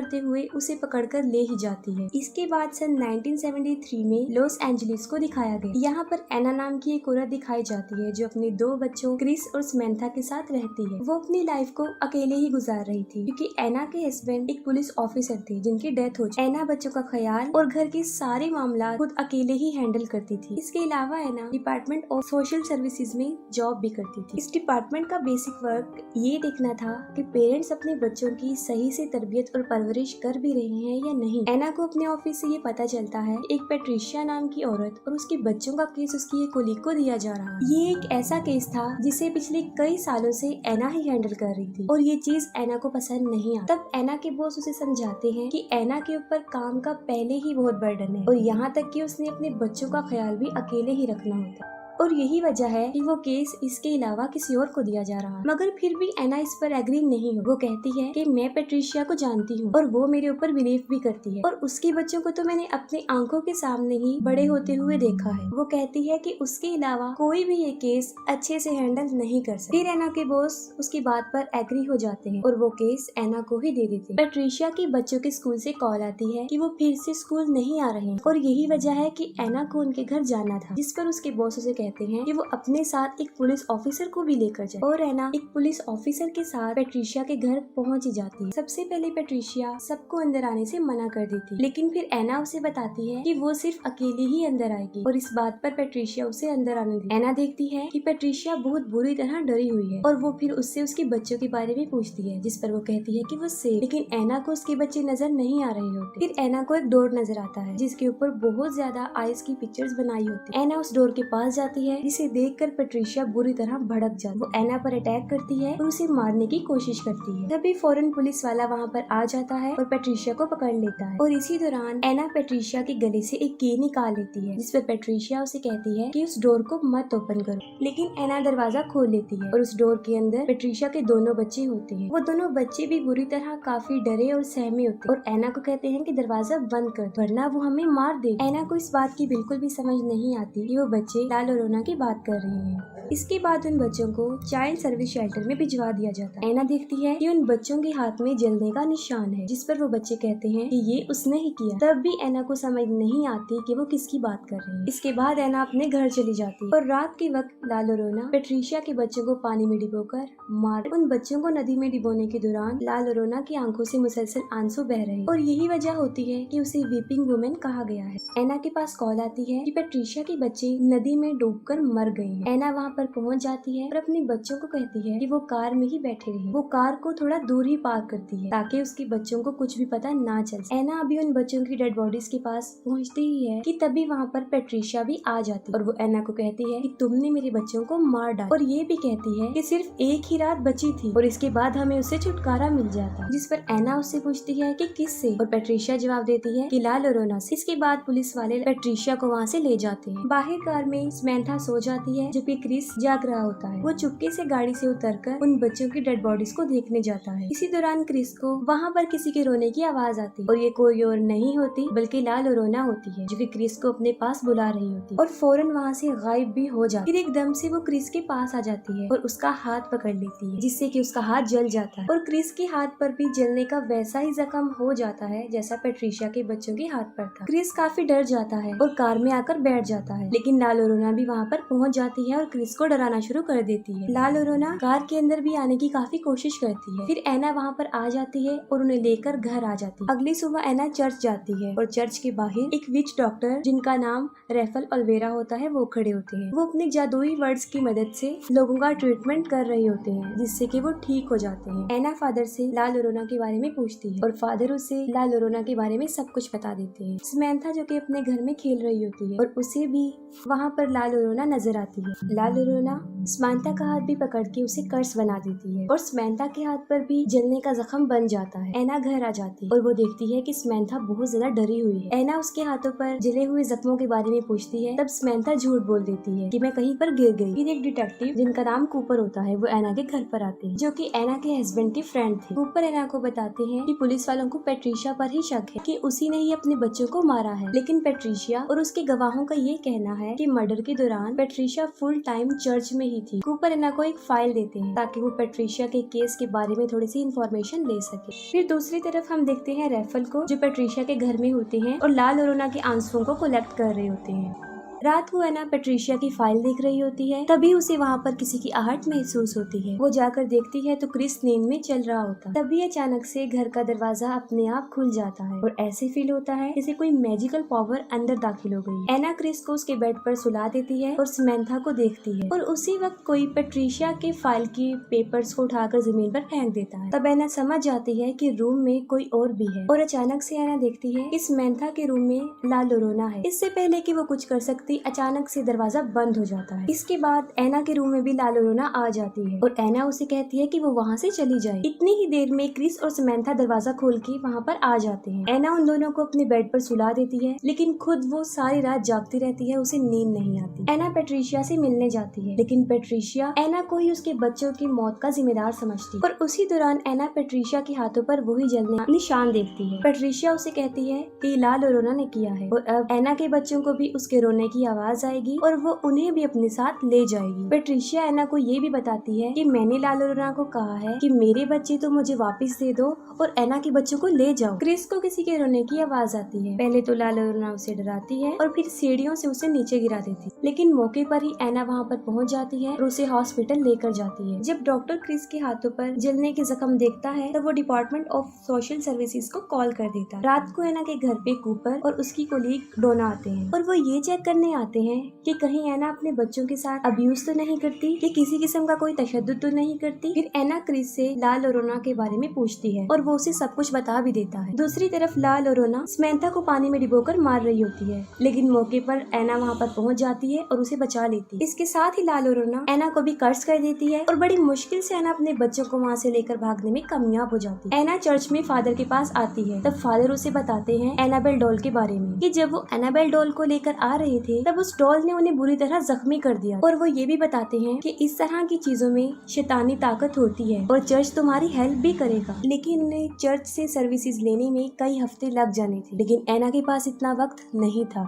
करते हुए उसे पकड़कर ले ही जाती है। इसके बाद सन 1973 में लॉस एंजलिस को दिखाया गया। यहाँ पर एना नाम की एक औरत दिखाई जाती है जो अपने 2 बच्चों क्रिस और समैंथा के साथ रहती है। वो अपनी लाइफ को अकेले ही गुजार रही थी क्योंकि एना के हस्बैंड एक पुलिस ऑफिसर थे जिनकी डेथ हो चुकी। एना बच्चों का ख्याल और घर के सारे मामला खुद अकेले ही हैंडल करती थी। इसके अलावा एना डिपार्टमेंट ऑफ सोशल सर्विसेज में जॉब भी करती थी। इस डिपार्टमेंट का बेसिक वर्क ये देखना था कि पेरेंट्स अपने बच्चों की सही से तरबियत और परवरिश कर भी रहे हैं या नहीं। एना को अपने ऑफिस से ये पता चलता है एक पैट्रिशिया नाम की औरत और उसके बच्चों का केस उसकी एक कोलीग को दिया जा रहा है। ये एक ऐसा केस था जिसे पिछले कई सालों से एना ही हैंडल कर रही थी और ये चीज एना को पसंद नहीं आई। तब एना के बॉस उसे समझाते हैं कि एना के ऊपर काम का पहले ही बहुत बर्डन है और यहाँ तक कि उसने अपने बच्चों का ख्याल भी अकेले ही रखना होता है और यही वजह है कि वो केस इसके अलावा किसी और को दिया जा रहा है। मगर फिर भी एना इस पर एग्री नहीं हो। वो कहती है कि मैं पैट्रिशिया को जानती हूँ और वो मेरे ऊपर बिलीव भी करती है और उसके बच्चों को तो मैंने अपनी आंखों के सामने ही बड़े होते हुए देखा है। वो कहती है कि उसके अलावा कोई भी ये केस अच्छे से हैंडल नहीं कर सकता। फिर एना के बॉस उसकी बात पर एग्री हो जाते हैं और वो केस एना को ही दे देते हैं। पैट्रिशिया के बच्चों के स्कूल से कॉल आती है कि वो फिर से स्कूल नहीं आ रहे हैं और यही वजह है कि एना को उनके घर जाना था, जिस पर उसके बॉस उसे कहते हैं कि वो अपने साथ एक पुलिस ऑफिसर को भी लेकर जाए और एना एक पुलिस ऑफिसर के साथ पैट्रिशिया के घर पहुंच ही जाती है। सबसे पहले पैट्रिशिया सबको अंदर आने से मना कर देती है, लेकिन फिर एना उसे बताती है कि वो सिर्फ अकेले ही अंदर आएगी और इस बात पर पैट्रिशिया उसे अंदर आने देती है। एना देखती है कि पैट्रिशिया बहुत बुरी तरह डरी हुई है और वो फिर उससे उसके बच्चों के बारे में पूछती है, जिस पर वो कहती है कि वो सेफ, लेकिन एना को उसके बच्चे नजर नहीं आ रहे होते। फिर एना को एक डोर नजर आता है जिसके ऊपर बहुत ज्यादा आइस की पिक्चर्स बनाई होती है। एना उस डोर के पास जाती है जिसे देखकर पैट्रिशिया बुरी तरह भड़क जाती है। वो एना पर अटैक करती है और उसे मारने की कोशिश करती है। तभी फौरन पुलिस वाला वहाँ पर आ जाता है और पैट्रिशिया को पकड़ लेता है और इसी दौरान एना पैट्रिशिया के गले से एक की निकाल लेती है, जिस पर पैट्रिशिया उसे कहती है कि उस डोर को मत ओपन करो, लेकिन एना दरवाजा खोल लेती है और उस डोर के अंदर पैट्रिशिया के दोनों बच्चे होते हैं। वो दोनों बच्चे भी बुरी तरह काफी डरे और सहमे होते हैं और एना को कहते हैं कि दरवाजा बंद कर वरना वो हमें मार दे। एना को इस बात की बिल्कुल भी समझ नहीं आती कि वो बच्चे लाल और रोना की बात कर रहे हैं। इसके बाद उन बच्चों को चाइल्ड सर्विस शेल्टर में भिजवा दिया जाता है। एना देखती है कि उन बच्चों के हाथ में जलने का निशान है, जिस पर वो बच्चे कहते हैं कि ये उसने ही किया। तब भी एना को समझ नहीं आती कि वो किसकी बात कर रही है। इसके बाद एना अपने घर चली जाती है और रात के वक्त लाल और रोना पैट्रिशिया के बच्चों को पानी में डिबोकर मार। उन बच्चों को नदी में डिबोने के दौरान लाल और रोना की आंखों से मुसलसल आंसू बह रहे हैं और यही वजह होती है कि उसे वीपिंग वुमेन कहा गया है। एना के पास कॉल आती है कि पैट्रिशिया के बच्चे नदी में डूबकर मर गए हैं। एना वहाँ पर पहुँच जाती है और अपने बच्चों को कहती है कि वो कार में ही बैठे रहे। वो कार को थोड़ा दूर ही पार्क करती है ताकि उसके बच्चों को कुछ भी पता ना चल। एना अभी उन बच्चों की डेड बॉडीज के पास पहुँचती ही है कि तभी वहाँ पर पैट्रिशिया भी आ जाती है और वो एना को कहती है कि तुमने मेरे बच्चों को मार डाला और ये भी कहती है कि सिर्फ एक ही रात बची थी और इसके बाद हमें उससे छुटकारा मिल जाता। जिस पर एना उससे पूछती है कि किससे और पैट्रिशिया जवाब देती है कि लाल और रोना से। इसके बाद पुलिस वाले पैट्रिशिया को वहाँ से ले जाते हैं। बाहर कार में समैंथा सो जाती है जबकि क्रिस जाग रहा होता है। वो चुपके से गाड़ी से उतरकर उन बच्चों की डेड बॉडीज को देखने जाता है। इसी दौरान क्रिस को वहाँ पर किसी के रोने की आवाज आती है और ये कोई और नहीं होती बल्कि लाल और रोना होती है जो कि क्रिस को अपने पास बुला रही होती है और फौरन वहाँ से गायब भी हो जाती है। फिर एकदम से वो क्रिस के पास आ जाती है और उसका हाथ पकड़ लेती है जिससे कि उसका हाथ जल जाता है और क्रिस के हाथ पर भी जलने का वैसा ही जख्म हो जाता है जैसा पैट्रिशिया के बच्चों के हाथ पर था। क्रिस काफी डर जाता है और कार में आकर बैठ जाता है, लेकिन लाल और रोना भी वहाँ पर पहुँच जाती है और क्रिस को डराना शुरू कर देती है। लाल और रोना कार के अंदर भी आने की काफी कोशिश करती है। फिर एना वहाँ पर आ जाती है और उन्हें लेकर घर आ जाती है। अगली सुबह एना चर्च जाती है और चर्च के बाहर एक विच डॉक्टर जिनका नाम रेफल ओलिवेरा होता है वो खड़े होते हैं। वो अपने जादुई वर्ड्स की मदद से लोगों का ट्रीटमेंट कर रहे होते हैं जिससे कि वो ठीक हो जाते हैं। एना फादर से लाल और रोना के बारे में पूछती है और फादर उसे लाल और रोना के बारे में सब कुछ बता देते हैं। समैंथा जो कि अपने घर में खेल रही होती है और उसे भी वहाँ पर लाल और रोना नजर आती है। लाल और रोना समैंथा का हाथ भी पकड़ के उसे कर्स बना देती है और समैंथा के हाथ पर भी जलने का जख्म बन जाता है। एना घर आ जाती है और वो देखती है कि समैंथा बहुत ज्यादा डरी हुई है। एना उसके हाथों पर जले हुए जख्मों के बारे में पूछती है। तब समैंथा झूठ बोल देती है कि मैं कहीं पर गिर गई। फिर एक डिटेक्टिव जिनका नाम कूपर होता है वो एना के घर पर आते हैं जो कि एना के हस्बैंड के फ्रेंड थे। कूपर एना को बताते हैं कि पुलिस वालों को पैट्रिशिया पर ही शक है कि उसी ने ही अपने बच्चों को मारा है, लेकिन पैट्रिशिया और उसके गवाहों का ये कहना है कि मर्डर के दौरान Patricia full time time church में ही थी। कूपर एना को एक फाइल देते हैं ताकि वो पेट्रिशिया के केस के बारे में थोड़ी सी इन्फॉर्मेशन ले सके। फिर दूसरी तरफ हम देखते हैं रेफल को, जो पेट्रिशिया के घर में होते हैं और लाल और ओना के आंसुओं को कलेक्ट कर रहे होते हैं। रात को एना पेट्रिशिया की फाइल देख रही होती है, तभी उसे वहाँ पर किसी की आहट महसूस होती है। वो जाकर देखती है तो क्रिस नींद में चल रहा होता। तभी अचानक से घर का दरवाजा अपने आप खुल जाता है और ऐसे फील होता है जैसे कोई मैजिकल पावर अंदर दाखिल हो गई। एना क्रिस को उसके बेड पर सुला देती है और समंथा को देखती है और उसी वक्त कोई पेट्रिशिया के फाइल की पेपर्स को उठाकर जमीन पर फेंक देता है। तब एना समझ जाती है कि रूम में कोई और भी है और अचानक से एना देखती है कि समंथा के रूम में ला लोरोना है। इससे पहले कि वो कुछ कर सकती, अचानक से दरवाजा बंद हो जाता है। इसके बाद एना के रूम में भी ला लोरोना आ जाती है और एना उसे कहती है कि वो वहाँ से चली जाए। इतनी ही देर में क्रिस और समंथा दरवाजा खोल के वहाँ पर आ जाते हैं। एना उन दोनों को अपने बेड पर सुला देती है, लेकिन खुद वो सारी रात जागती रहती है, उसे नींद नहीं आती। एना पेट्रिशिया से मिलने जाती है, लेकिन पेट्रिशिया एना को ही उसके बच्चों की मौत का जिम्मेदार समझती है और उसी दौरान एना पेट्रिशिया के हाथों पर वही जलने का निशान देखती है। पेट्रिशिया उसे कहती है कि ला लोरोना ने किया है और अब एना के बच्चों को भी उसके रोने की आवाज आएगी और वो उन्हें भी अपने साथ ले जाएगी। पेट्रिशिया एना को ये भी बताती है कि मैंने ला लोरोना को कहा है कि मेरे बच्चे तो मुझे वापस दे दो और एना के बच्चों को ले जाओ। क्रिस को किसी के रोने की आवाज आती है। पहले तो ला लोरोना उसे डराती है और फिर सीढ़ियों से उसे नीचे गिरा देती, लेकिन मौके पर ही एना वहाँ पर पहुँच जाती है और उसे हॉस्पिटल लेकर जाती है। जब डॉक्टर क्रिस के हाथों पर जलने के जख्म देखता है तब वो डिपार्टमेंट ऑफ सोशल सर्विसेज को कॉल कर देता है। रात को एना के घर पे कूपर और उसकी कोलीग डोना आते हैं और वो ये चेक करने आते हैं कि कहीं एना अपने बच्चों के साथ अब्यूज तो नहीं करती, कि किसी किस्म का कोई तशद्दुद तो नहीं करती। फिर एना क्रिस से ला लोरोना के बारे में पूछती है और वो उसे सब कुछ बता भी देता है। दूसरी तरफ ला लोरोना समंथा को पानी में डुबोकर मार रही होती है, लेकिन मौके पर एना वहाँ पर पहुँच जाती है और उसे बचा लेती है। इसके साथ ही ला लोरोना एना को भी कर्ज कर देती है और बड़ी मुश्किल से एना अपने बच्चों को वहाँ से लेकर भागने में कामयाब हो जाती है। एना चर्च में फादर के पास आती है, तब फादर उसे बताते हैं एनाबेल डॉल के बारे में, कि जब वो एनाबेल डॉल को लेकर आ रहे थे तब उस डॉल ने उन्हें बुरी तरह जख्मी कर दिया और वो ये भी बताते हैं कि इस तरह की चीजों में शैतानी ताकत होती है और चर्च तुम्हारी हेल्प भी करेगा। लेकिन उन्हें चर्च से सर्विसेज लेने में कई हफ्ते लग जाने थे, लेकिन एना के पास इतना वक्त नहीं था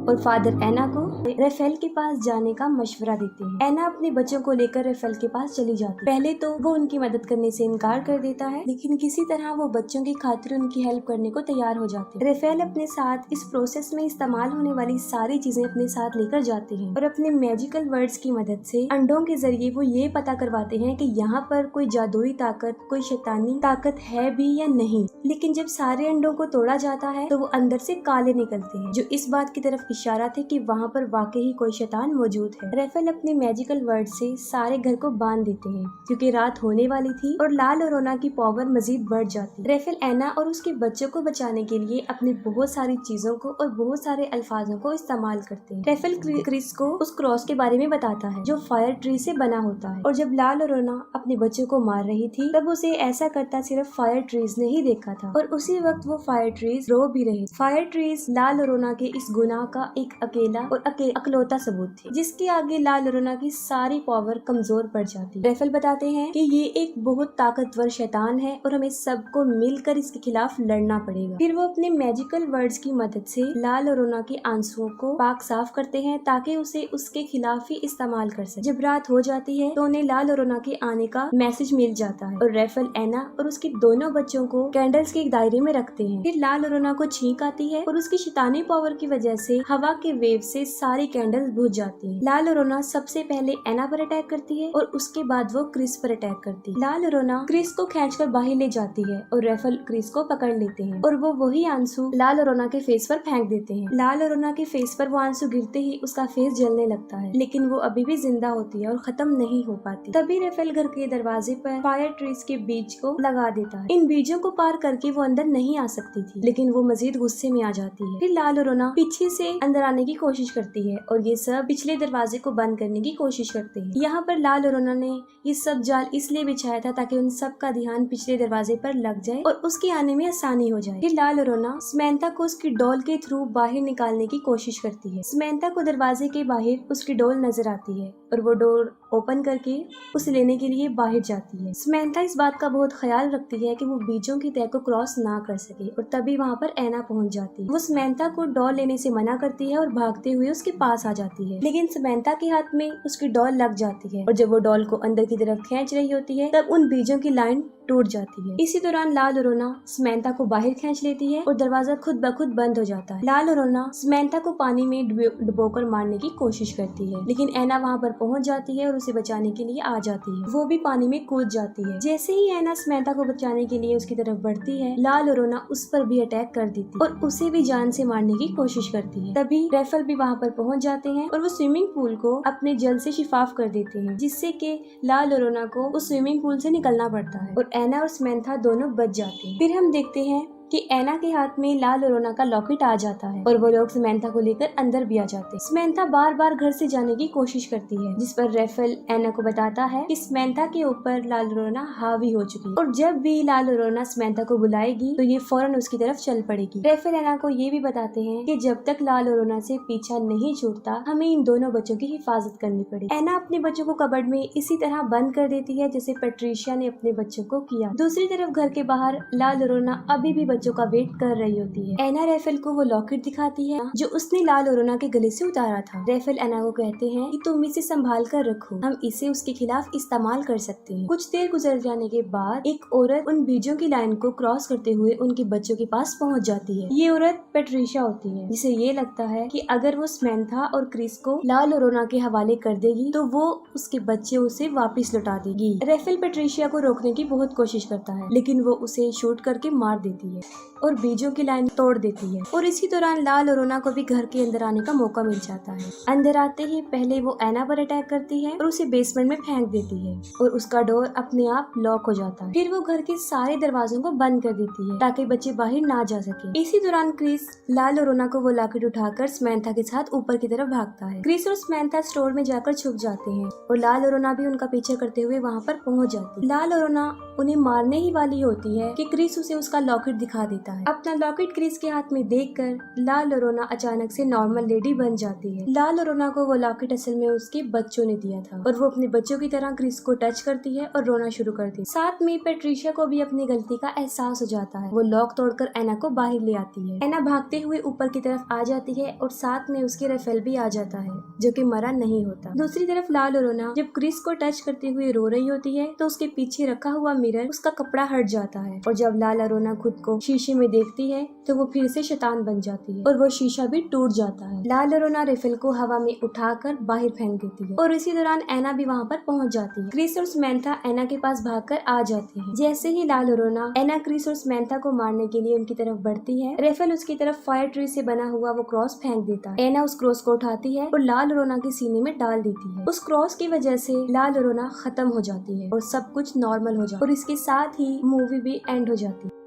और फादर एना को रेफेल के पास जाने का मशवरा देते हैं। एना अपने बच्चों को लेकर रेफेल के पास चली जाती है। पहले तो वो उनकी मदद करने से इनकार कर देता है, लेकिन किसी तरह वो बच्चों की खातिर उनकी हेल्प करने को तैयार हो जाते हैं। रेफेल अपने साथ इस प्रोसेस में इस्तेमाल होने वाली सारी चीजें अपने साथ लेकर जाते हैं और अपने मैजिकल वर्ड्स की मदद से अंडों के जरिए वो ये पता करवाते हैं कि यहाँ पर कोई जादुई ताकत, कोई शैतानी ताकत है भी या नहीं। लेकिन जब सारे अंडों को तोड़ा जाता है तो वो अंदर से काले निकलते हैं, जो इस बात की तरफ इशारा थे कि वहाँ पर वाकई कोई शैतान मौजूद है। रेफेल अपने मैजिकल वर्ड से सारे घर को बांध देते हैं क्योंकि रात होने वाली थी और ला लोरोना की पावर मजीद बढ़ जाती। रेफेल एना और उसके बच्चों को बचाने के लिए अपनी बहुत सारी चीजों को और बहुत सारे अल्फाजों को इस्तेमाल करते हैं। रेफेल क्रिस को उस क्रॉस के बारे में बताता है जो फायर ट्री से बना होता है और जब ला लोरोना अपने बच्चों को मार रही थी तब उसे ऐसा करता सिर्फ फायर ट्रीज ने ही देखा था और उसी वक्त वो फायर ट्रीज रो भी रहे। फायर ट्रीज ला लोरोना के इस गुनाह का एक अकेला और अकलौता सबूत थी, जिसके आगे ला लोरोना की सारी पावर कमजोर पड़ जाती। रेफेल बताते हैं कि ये एक बहुत ताकतवर शैतान है और हमें सबको मिलकर इसके खिलाफ लड़ना पड़ेगा। फिर वो अपने मैजिकल वर्ड्स की मदद से ला लोरोना के आंसुओं को पाक साफ करते हैं ताकि उसे उसके खिलाफ ही इस्तेमाल कर सके। जब रात हो जाती है तो उन्हें ला लोरोना के आने का मैसेज मिल जाता है और रेफेल एना और उसके दोनों बच्चों को कैंडल्स के एक दायरे में रखते हैं। फिर ला लोरोना को छींक आती है और उसकी शैतानी पावर की वजह से हवा के वेव से सारी कैंडल्स बुझ जाती हैं। ला लोरोना सबसे पहले एना पर अटैक करती है और उसके बाद वो क्रिस पर अटैक करती है। ला लोरोना क्रिस को खींचकर बाहर ले जाती है और रेफेल क्रिस को पकड़ लेते हैं और वो वही आंसू ला लोरोना के फेस पर फेंक देते हैं। ला लोरोना के फेस पर वो आंसू गिरते ही उसका फेस जलने लगता है, लेकिन वो अभी भी जिंदा होती है और खत्म नहीं हो पाती। तभी रेफेल घर के दरवाजे पर फायर ट्रीज के बीज को लगा देता है। इन बीजों को पार करके वो अंदर नहीं आ सकती थी, लेकिन वो मजीद गुस्से में आ जाती है। फिर ला लोरोना पीछे से अंदर आने की कोशिश करती है और ये सब पिछले दरवाजे को बंद करने की कोशिश करते हैं। यहाँ पर ला लोरोना ने ये सब जाल इसलिए बिछाया था ताकि उन सब का ध्यान पिछले दरवाजे पर लग जाए और उसके आने में आसानी हो जाए। फिर ला लोरोना समंथा को उसकी डॉल के थ्रू बाहर निकालने की कोशिश करती है। समंथा को दरवाजे के बाहर उसकी डॉल नजर आती है और वो डोर ओपन करके उसे लेने के लिए बाहर जाती है। समंथा इस बात का बहुत ख्याल रखती है कि वो बीजों की तह को क्रॉस ना कर सके और तभी वहाँ पर एना पहुँच जाती है। वो समंथा को डॉल लेने से मना करती है और भागते हुए उसके पास आ जाती है, लेकिन समंथा के हाथ में उसकी डॉल लग जाती है और जब वो डॉल को अंदर की तरफ खींच रही होती है तब उन बीजों की लाइन टूट जाती है। इसी दौरान लाल रोना समंथा को बाहर खींच लेती है और दरवाजा खुद ब खुद बंद हो जाता है। लाल रोना समंथा को पानी में डुबोकर मारने की कोशिश करती है, लेकिन एना वहाँ पर पहुँच जाती है और उसे बचाने के लिए आ जाती है। वो भी पानी में कूद जाती है। जैसे ही एना समंथा को बचाने के लिए उसकी तरफ बढ़ती है, लाल रोना उस पर भी अटैक कर देती है और उसे भी जान से मारने की कोशिश करती है। तभी रेफल भी वहाँ पर पहुँच जाते हैं और वो स्विमिंग पूल को अपने जल से शिफाफ कर देते हैं, जिससे कि लाल रोना को उस स्विमिंग पूल से निकलना पड़ता है और एना और समंथा दोनों बच जाते हैं। फिर हम देखते हैं कि एना के हाथ में लाल रोना का लॉकेट आ जाता है और वो लोग समंथा को लेकर अंदर भी आ जाते हैं। समंथा बार बार घर से जाने की कोशिश करती है, जिस पर रेफल एना को बताता है कि समंथा के ऊपर लाल रोना हावी हो चुकी है और जब भी लाल रोना समंथा को बुलाएगी तो ये फौरन उसकी तरफ चल पड़ेगी। रेफल एना को ये भी बताते हैं कि जब तक लाल रोना से पीछा नहीं छूटता हमें इन दोनों बच्चों की हिफाजत करनी पड़ेगी। एना अपने बच्चों को कबर्ड में इसी तरह बंद कर देती है जैसे पैट्रिशिया ने अपने बच्चों को किया। दूसरी तरफ घर के बाहर लाल रोना अभी भी बच्चों का वेट कर रही होती है। एना रेफल को वो लॉकेट दिखाती है जो उसने लाल रोना के गले से उतारा था। रेफल एना को कहते हैं कि तुम इसे संभाल कर रखो, हम इसे उसके खिलाफ इस्तेमाल कर सकते हैं। कुछ देर गुजर जाने के बाद एक औरत उन बीजों की लाइन को क्रॉस करते हुए उनके बच्चों के पास पहुंच जाती है। ये औरत पैट्रिशिया होती है, जिसे ये लगता है कि अगर वो समंथा और क्रिस को लाल रोना के हवाले कर देगी तो वो उसके बच्चे उसे वापस लौटा देगी। रेफल पैट्रिशिया को रोकने की बहुत कोशिश करता है, लेकिन वो उसे शूट करके मार देती है और बीजों की लाइन तोड़ देती है और इसी दौरान लाल रोना को भी घर के अंदर आने का मौका मिल जाता है। अंदर आते ही पहले वो एना पर अटैक करती है और उसे बेसमेंट में फेंक देती है और उसका डोर अपने आप लॉक हो जाता है। फिर वो घर के सारे दरवाजों को बंद कर देती है ताकि बच्चे बाहर ना जा सके। इसी दौरान क्रिस लाल रोना को वो लॉकेट उठाकर समंथा के साथ ऊपर की तरफ भागता है। क्रिस और समंथा स्टोर में जाकर छुप जाते हैं और लाल रोना भी उनका पीछा करते हुए वहाँ पर पहुँच जाती है। लाल रोना उन्हें मारने ही वाली होती है कि क्रिस उसे उसका लॉकेट दिखा देता है। अपना लॉकेट क्रिस के हाथ में देखकर लाल रोना अचानक से नॉर्मल लेडी बन जाती है। लाल रोना को वो लॉकेट असल में उसके बच्चों ने दिया था और वो अपने बच्चों की तरह क्रिस को टच करती है और रोना शुरू करती है। साथ में पैट्रिशिया को भी अपनी गलती का एहसास हो जाता है। वो लॉक तोड़कर एना को बाहर ले आती है। एना भागते हुए ऊपर की तरफ आ जाती है और साथ में उसके रेफेल भी आ जाता है जो कि मरा नहीं होता। दूसरी तरफ लाल रोना जब क्रिस को टच करते हुए रो रही होती है तो उसके पीछे रखा हुआ मिरर उसका कपड़ा हट जाता है और जब लाल रोना खुद को शीशे में देखती है तो वो फिर से शैतान बन जाती है और वो शीशा भी टूट जाता है। लाल रोना रेफेल को हवा में उठाकर बाहर फेंक देती है और इसी दौरान एना भी वहाँ पर पहुँच जाती है। क्रिस और समंथा एना के पास भागकर आ जाते हैं। जैसे ही लाल रोना एना क्रिस और समंथा को मारने के लिए उनकी तरफ बढ़ती है, रेफेल उसकी तरफ फायर ट्री से बना हुआ वो क्रॉस फेंक देता है। एना उस क्रॉस को उठाती है और लाल रोना के सीने में डाल देती है। उस क्रॉस की वजह से लाल रोना खत्म हो जाती है और सब कुछ नॉर्मल हो जाता है और इसके साथ ही मूवी भी एंड हो जाती है।